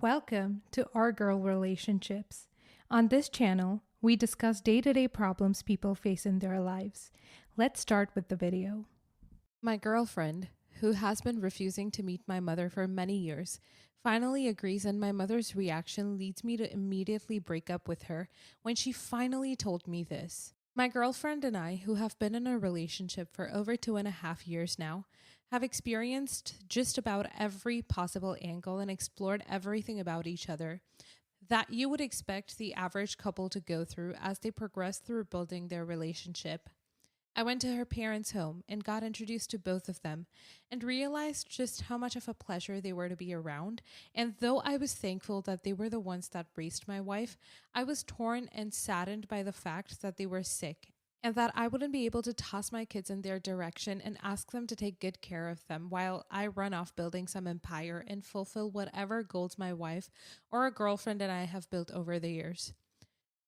Welcome to Our Girl Relationships. On this channel, we discuss day-to-day problems people face in their lives. Let's start with the video. My girlfriend, who has been refusing to meet my mother for many years, finally agrees, and my mother's reaction leads me to immediately break up with her when she finally told me this. My girlfriend and I, who have been in a relationship for over 2.5 years now, have experienced just about every possible angle and explored everything about each other that you would expect the average couple to go through as they progress through building their relationship. I went to her parents' home and got introduced to both of them and realized just how much of a pleasure they were to be around. And though I was thankful that they were the ones that raised my wife, I was torn and saddened by the fact that they were sick and that I wouldn't be able to toss my kids in their direction and ask them to take good care of them while I run off building some empire and fulfill whatever goals my wife or a girlfriend and I have built over the years.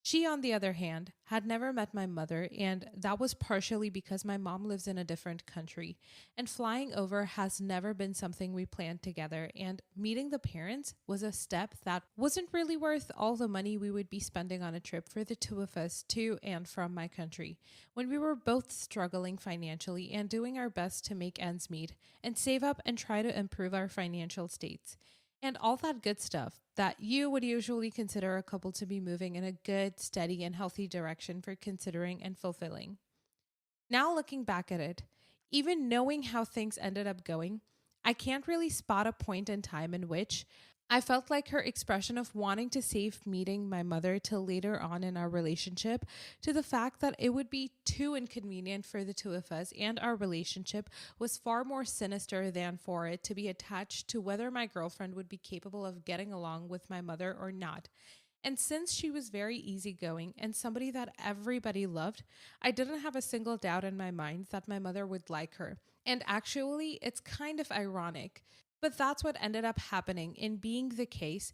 She, on the other hand, had never met my mother, and that was partially because my mom lives in a different country, and flying over has never been something we planned together, and meeting the parents was a step that wasn't really worth all the money we would be spending on a trip for the two of us to and from my country, when we were both struggling financially and doing our best to make ends meet, and save up and try to improve our financial states and all that good stuff that you would usually consider a couple to be moving in a good, steady, and healthy direction for considering and fulfilling. Now, looking back at it, even knowing how things ended up going, I can't really spot a point in time in which I felt like her expression of wanting to save meeting my mother till later on in our relationship to the fact that it would be too inconvenient for the two of us and our relationship was far more sinister than for it to be attached to whether my girlfriend would be capable of getting along with my mother or not. And since she was very easygoing and somebody that everybody loved, I didn't have a single doubt in my mind that my mother would like her. And actually, it's kind of ironic, but that's what ended up happening in being the case,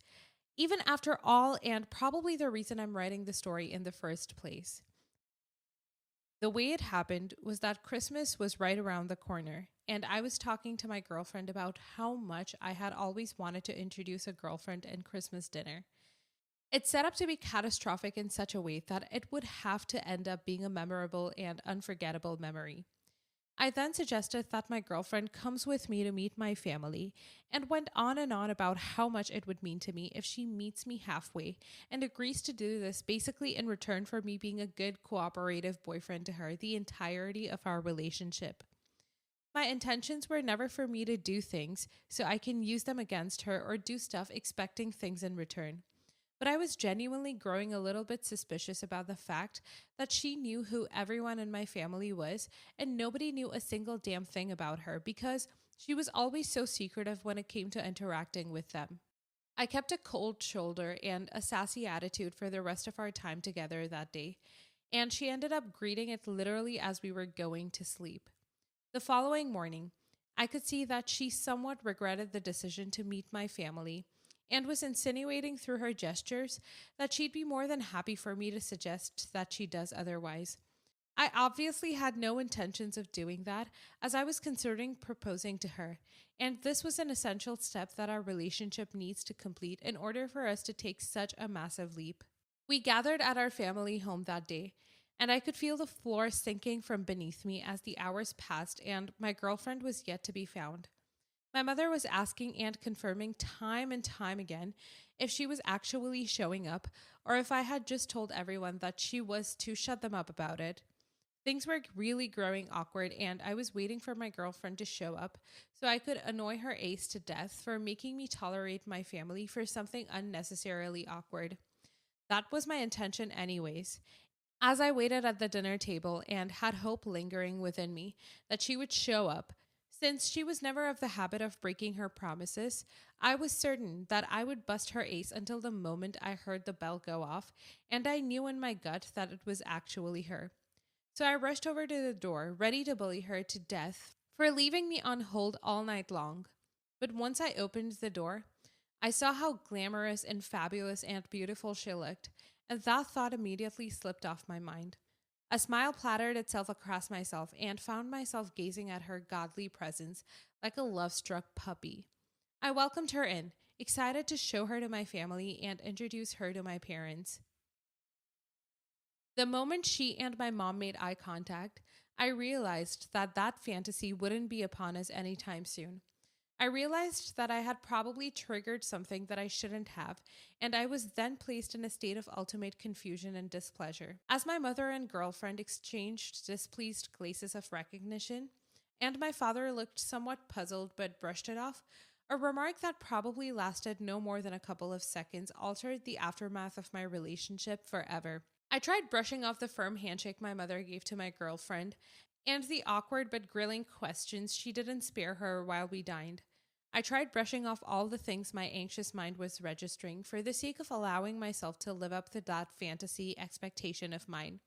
even after all, and probably the reason I'm writing the story in the first place. The way it happened was that Christmas was right around the corner, and I was talking to my girlfriend about how much I had always wanted to introduce a girlfriend and Christmas dinner. It's set up to be catastrophic in such a way that it would have to end up being a memorable and unforgettable memory. I then suggested that my girlfriend comes with me to meet my family and went on and on about how much it would mean to me if she meets me halfway and agrees to do this basically in return for me being a good cooperative boyfriend to her the entirety of our relationship. My intentions were never for me to do things so I can use them against her or do stuff expecting things in return. But I was genuinely growing a little bit suspicious about the fact that she knew who everyone in my family was, and nobody knew a single damn thing about her because she was always so secretive when it came to interacting with them. I kept a cold shoulder and a sassy attitude for the rest of our time together that day, and she ended up greeting it literally as we were going to sleep. The following morning, I could see that she somewhat regretted the decision to meet my family and was insinuating through her gestures that she'd be more than happy for me to suggest that she does otherwise. I obviously had no intentions of doing that, as I was considering proposing to her, and this was an essential step that our relationship needs to complete in order for us to take such a massive leap. We gathered at our family home that day, and I could feel the floor sinking from beneath me as the hours passed and my girlfriend was yet to be found. My mother was asking and confirming time and time again if she was actually showing up or if I had just told everyone that she was to shut them up about it. Things were really growing awkward, and I was waiting for my girlfriend to show up so I could annoy her ace to death for making me tolerate my family for something unnecessarily awkward. That was my intention, anyways. As I waited at the dinner table and had hope lingering within me that she would show up, since she was never of the habit of breaking her promises, I was certain that I would bust her ace until the moment I heard the bell go off, and I knew in my gut that it was actually her. So I rushed over to the door, ready to bully her to death for leaving me on hold all night long. But once I opened the door, I saw how glamorous and fabulous and beautiful she looked, and that thought immediately slipped off my mind. A smile plattered itself across myself and found myself gazing at her godly presence like a love-struck puppy. I welcomed her in, excited to show her to my family and introduce her to my parents. The moment she and my mom made eye contact, I realized that that fantasy wouldn't be upon us anytime soon. I realized that I had probably triggered something that I shouldn't have, and I was then placed in a state of ultimate confusion and displeasure. As my mother and girlfriend exchanged displeased glances of recognition, and my father looked somewhat puzzled but brushed it off, a remark that probably lasted no more than a couple of seconds altered the aftermath of my relationship forever. I tried brushing off the firm handshake my mother gave to my girlfriend, and the awkward but grilling questions she didn't spare her while we dined. I tried brushing off all the things my anxious mind was registering for the sake of allowing myself to live up to that fantasy expectation of mine.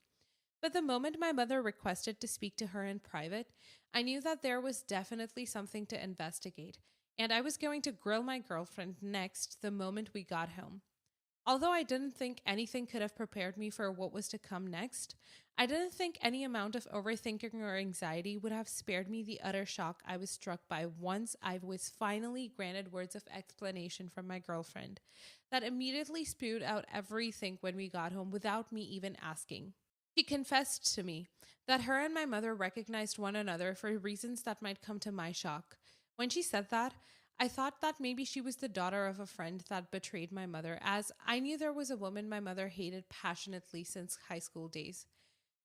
But the moment my mother requested to speak to her in private, I knew that there was definitely something to investigate, and I was going to grill my girlfriend next the moment we got home. Although I didn't think anything could have prepared me for what was to come next, I didn't think any amount of overthinking or anxiety would have spared me the utter shock I was struck by once I was finally granted words of explanation from my girlfriend that immediately spewed out everything when we got home without me even asking. She confessed to me that her and my mother recognized one another for reasons that might come to my shock. When she said that, I thought that maybe she was the daughter of a friend that betrayed my mother, as I knew there was a woman my mother hated passionately since high school days.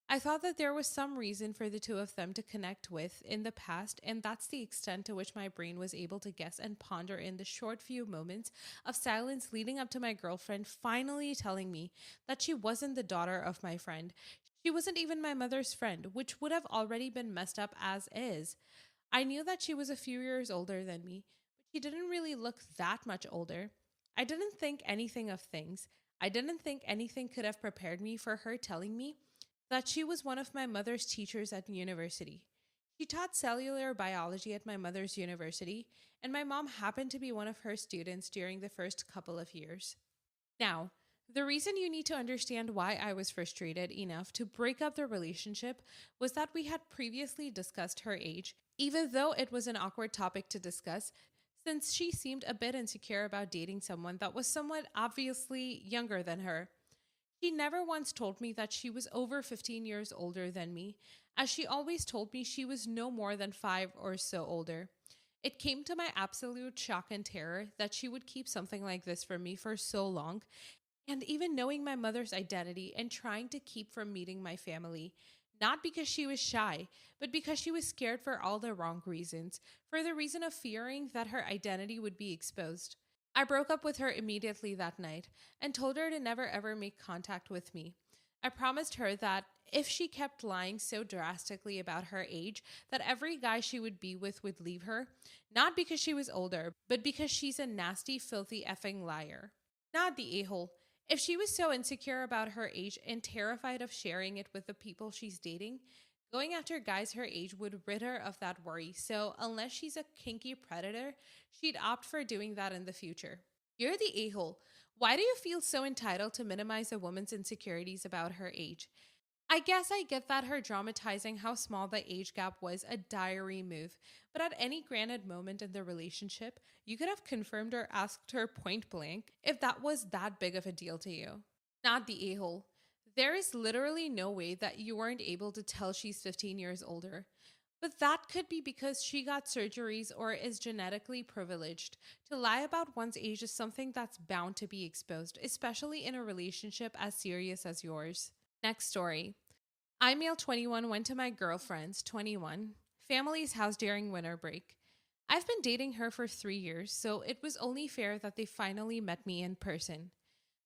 I thought that there was some reason for the two of them to connect with in the past, and that's the extent to which my brain was able to guess and ponder in the short few moments of silence leading up to my girlfriend finally telling me that she wasn't the daughter of my friend. She wasn't even my mother's friend, which would have already been messed up as is. I knew that she was a few years older than me, but she didn't really look that much older. I didn't think anything of things. I didn't think anything could have prepared me for her telling me that she was one of my mother's teachers at university. She taught cellular biology at my mother's university, and my mom happened to be one of her students during the first couple of years. Now, the reason you need to understand why I was frustrated enough to break up the relationship was that we had previously discussed her age, even though it was an awkward topic to discuss, since she seemed a bit insecure about dating someone that was somewhat obviously younger than her. She never once told me that she was over 15 years older than me, as she always told me she was no more than 5 or so older. It came to my absolute shock and terror that she would keep something like this from me for so long, and even knowing my mother's identity and trying to keep from meeting my family. Not because she was shy, but because she was scared for all the wrong reasons, for the reason of fearing that her identity would be exposed. I broke up with her immediately that night and told her to never ever make contact with me. I promised her that if she kept lying so drastically about her age, that every guy she would be with would leave her, not because she was older, but because she's a nasty, filthy effing liar. Not the a-hole. If she was so insecure about her age and terrified of sharing it with the people she's dating, going after guys her age would rid her of that worry. So, unless she's a kinky predator, she'd opt for doing that in the future. You're the a-hole. Why do you feel so entitled to minimize a woman's insecurities about her age? I guess I get that her dramatizing how small the age gap was a diary move, but at any granted moment in the relationship, you could have confirmed or asked her point blank if that was that big of a deal to you. Not the a-hole. There is literally no way that you weren't able to tell she's 15 years older. But that could be because she got surgeries or is genetically privileged. To lie about one's age is something that's bound to be exposed, especially in a relationship as serious as yours. Next story. I, male 21, went to my girlfriend's, 21, family's house during winter break. I've been dating her for 3 years, so it was only fair that they finally met me in person.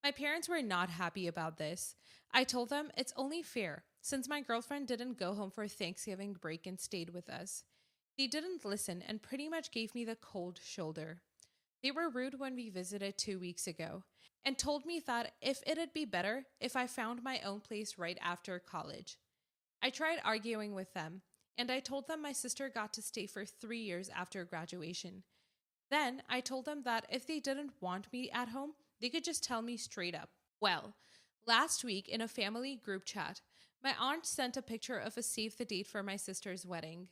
My parents were not happy about this. I told them it's only fair, since my girlfriend didn't go home for Thanksgiving break and stayed with us. They didn't listen and pretty much gave me the cold shoulder. They were rude when we visited 2 weeks ago, and told me that if it'd be better if I found my own place right after college. I tried arguing with them, and I told them my sister got to stay for 3 years after graduation. Then I told them that if they didn't want me at home, they could just tell me straight up. Well, last week in a family group chat, my aunt sent a picture of a save the date for my sister's wedding.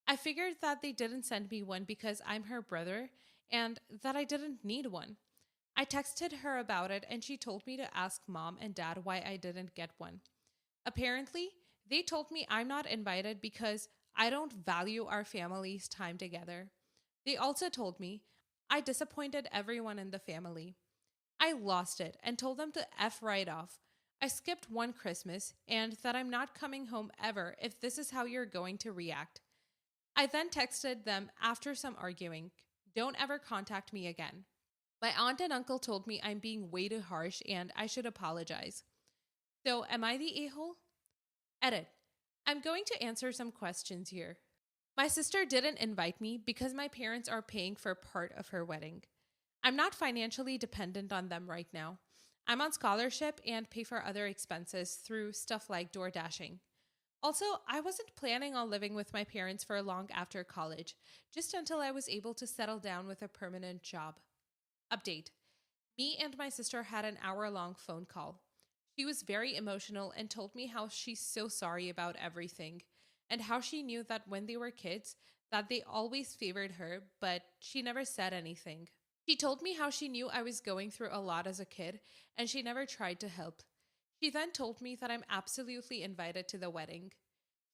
I figured that they didn't send me one because I'm her brother, and that I didn't need one. I texted her about it and she told me to ask mom and dad why I didn't get one. Apparently, they told me I'm not invited because I don't value our family's time together. They also told me I disappointed everyone in the family. I lost it and told them to F right off. I skipped one Christmas and that I'm not coming home ever if this is how you're going to react. I then texted them after some arguing, don't ever contact me again. My aunt and uncle told me I'm being way too harsh and I should apologize. So, am I the a hole? Edit. I'm going to answer some questions here. My sister didn't invite me because my parents are paying for part of her wedding. I'm not financially dependent on them right now. I'm on scholarship and pay for other expenses through stuff like door dashing. Also, I wasn't planning on living with my parents for long after college, just until I was able to settle down with a permanent job. Update. Me and my sister had an hour-long phone call. She was very emotional and told me how she's so sorry about everything and how she knew that when they were kids that they always favored her, but she never said anything. She told me how she knew I was going through a lot as a kid and she never tried to help. She then told me that I'm absolutely invited to the wedding.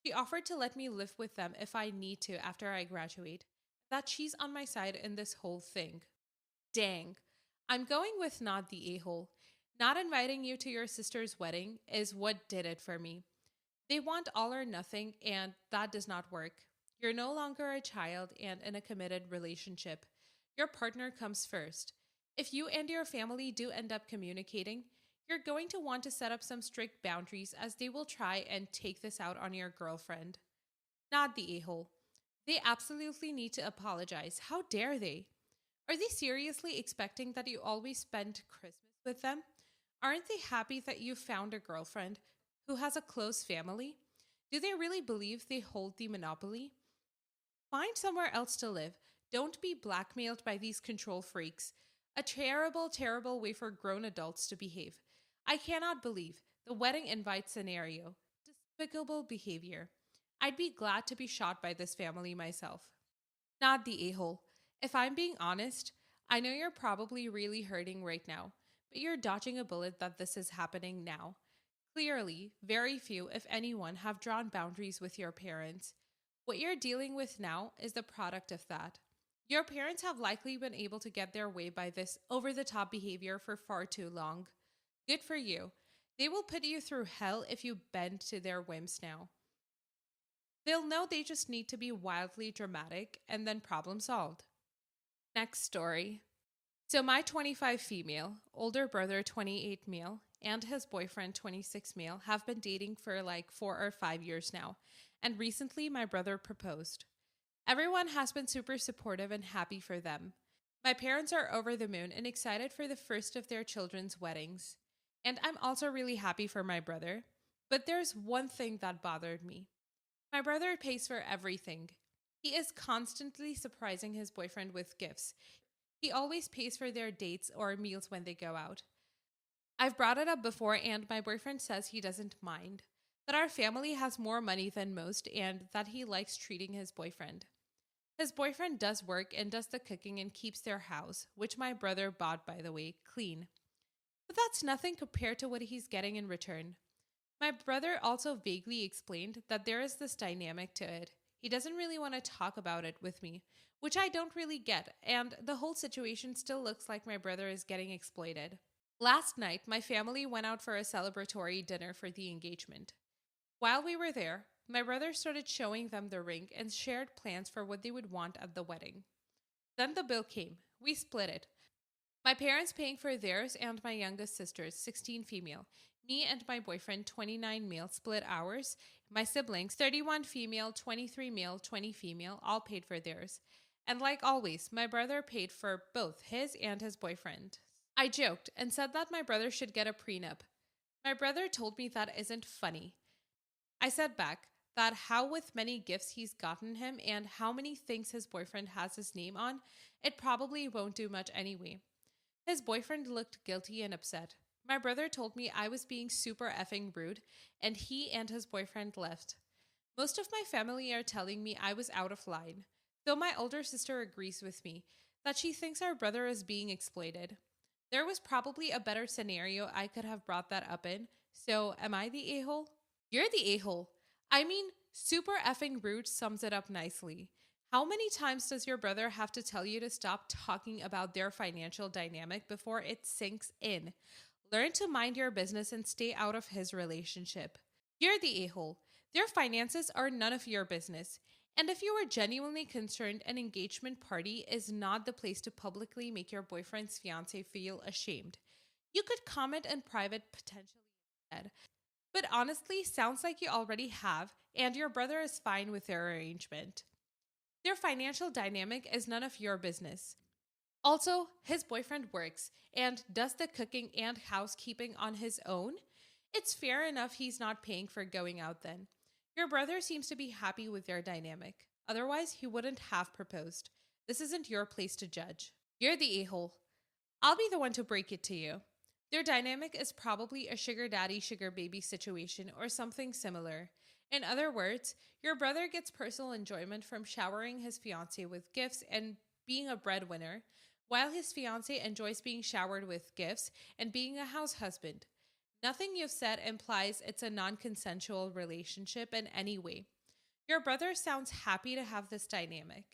She offered to let me live with them if I need to after I graduate, that she's on my side in this whole thing. Dang. I'm going with not the a-hole. Not inviting you to your sister's wedding is what did it for me. They want all or nothing, and that does not work. You're no longer a child and in a committed relationship. Your partner comes first. If you and your family do end up communicating, you're going to want to set up some strict boundaries as they will try and take this out on your girlfriend. Not the a-hole. They absolutely need to apologize. How dare they? Are they seriously expecting that you always spend Christmas with them? Aren't they happy that you found a girlfriend who has a close family? Do they really believe they hold the monopoly? Find somewhere else to live. Don't be blackmailed by these control freaks. A terrible, terrible way for grown adults to behave. I cannot believe the wedding invite scenario. Despicable behavior. I'd be glad to be shot by this family myself. Not the a-hole. If I'm being honest, I know you're probably really hurting right now, but you're dodging a bullet that this is happening now. Clearly, very few, if anyone, have drawn boundaries with your parents. What you're dealing with now is the product of that. Your parents have likely been able to get their way by this over the top behavior for far too long. Good for you. They will put you through hell if you bend to their whims now. They'll know they just need to be wildly dramatic and then problem solved. Next story. So my 25 female, older brother 28 male, and his boyfriend 26 male have been dating for like 4 or 5 years now, and recently my brother proposed. Everyone has been super supportive and happy for them. My parents are over the moon and excited for the first of their children's weddings. And I'm also really happy for my brother. But there's one thing that bothered me. My brother pays for everything. He is constantly surprising his boyfriend with gifts. He always pays for their dates or meals when they go out. I've brought it up before, and my boyfriend says he doesn't mind, that our family has more money than most and that he likes treating his boyfriend. His boyfriend does work and does the cooking and keeps their house, which my brother bought, by the way, clean. But that's nothing compared to what he's getting in return. My brother also vaguely explained that there is this dynamic to it. He doesn't really want to talk about it with me, which I don't really get, and the whole situation still looks like my brother is getting exploited. Last night, my family went out for a celebratory dinner for the engagement. While we were there, my brother started showing them the ring and shared plans for what they would want at the wedding. Then the bill came. We split it. My parents paying for theirs and my youngest sister's, 16 female. Me and my boyfriend, 29 male, split ours. My siblings, 31 female, 23 male, 20 female, all paid for theirs. And like always, my brother paid for both his and his boyfriend. I joked and said that my brother should get a prenup. My brother told me that isn't funny. I said back that how with many gifts he's gotten him and how many things his boyfriend has his name on, it probably won't do much anyway. His boyfriend looked guilty and upset. My brother told me I was being super effing rude, and he and his boyfriend left. Most of my family are telling me I was out of line, though my older sister agrees with me that she thinks our brother is being exploited. There was probably a better scenario I could have brought that up in. So, am I the a hole? You're the a hole. I mean, super effing rude sums it up nicely. How many times does your brother have to tell you to stop talking about their financial dynamic before it sinks in? Learn to mind your business and stay out of his relationship. You're the a hole. Their finances are none of your business. And if you are genuinely concerned, an engagement party is not the place to publicly make your boyfriend's fiance feel ashamed. You could comment in private potentially instead. But honestly, sounds like you already have, and your brother is fine with their arrangement. Their financial dynamic is none of your business. Also, his boyfriend works and does the cooking and housekeeping on his own. It's fair enough he's not paying for going out then. Your brother seems to be happy with their dynamic. Otherwise, he wouldn't have proposed. This isn't your place to judge. You're the a hole. I'll be the one to break it to you. Their dynamic is probably a sugar daddy, sugar baby situation or something similar. In other words, your brother gets personal enjoyment from showering his fiancée with gifts and being a breadwinner, while his fiancée enjoys being showered with gifts and being a house husband. Nothing you've said implies it's a non consensual relationship in any way. Your brother sounds happy to have this dynamic.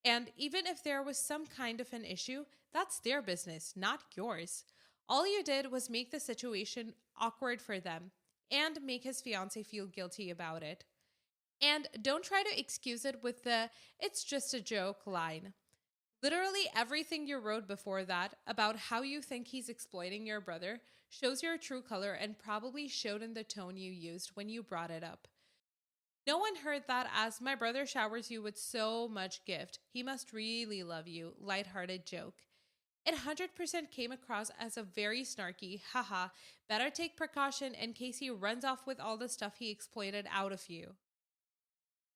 And even if there was some kind of an issue, that's their business, not yours. All you did was make the situation awkward for them and make his fiance feel guilty about it. And don't try to excuse it with the "it's just a joke" line. Literally everything you wrote before that about how you think he's exploiting your brother shows your true color and probably showed in the tone you used when you brought it up. No one heard that as "my brother showers you with so much gift. He must really love you" lighthearted joke. It 100% came across as a very snarky, haha, better take precaution in case he runs off with all the stuff he exploited out of you.